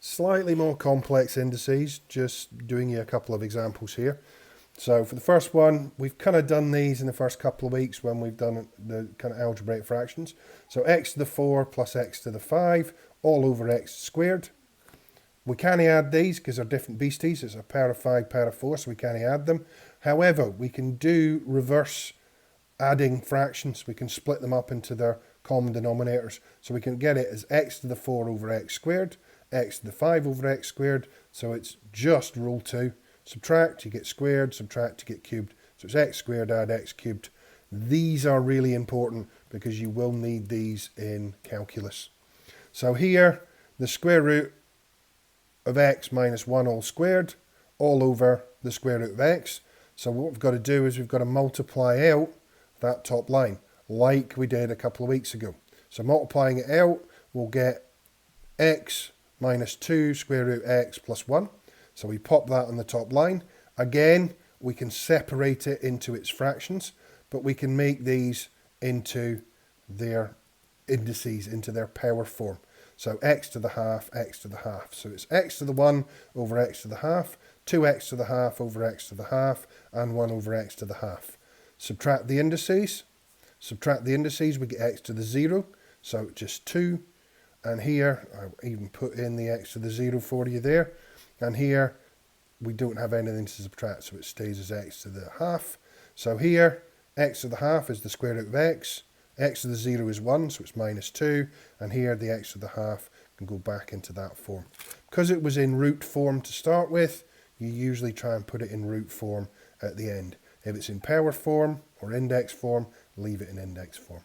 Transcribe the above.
Slightly more complex indices, just doing you a couple of examples here. So for the first one, we've kind of done these in the first couple of weeks when we've done the kind of algebraic fractions. So x to the 4 plus x to the 5 all over x squared. We can't add these because they're different beasties. It's a power of 5, power of 4, so we can't add them. However, we can do reverse adding fractions. We can split them up into their common denominators. So we can get it as x to the 4 over x squared, x to the 5 over x squared. So it's just rule 2. Subtract, you get squared, subtract, you get cubed. So it's x squared add x cubed. These are really important because you will need these in calculus. So here, the square root of x minus 1 all squared, all over the square root of x. So what we've got to do is we've got to multiply out that top line, like we did a couple of weeks ago. So multiplying it out, we'll get x minus 2 square root x plus 1. So we pop that on the top line. Again, we can separate it into its fractions, but we can make these into their indices, into their power form. So x to the half, x to the half. So it's x to the 1 over x to the half, 2x to the half over x to the half, and 1 over x to the half. Subtract the indices. Subtract the indices, we get x to the 0. So just 2. And here, I even put in the x to the 0 for you there. And here, we don't have anything to subtract, so it stays as x to the half. So here, x to the half is the square root of x. X to the 0 is 1, so it's minus 2. And here, the x to the half can go back into that form. Because it was in root form to start with, you usually try and put it in root form at the end. If it's in power form or index form, leave it in index form.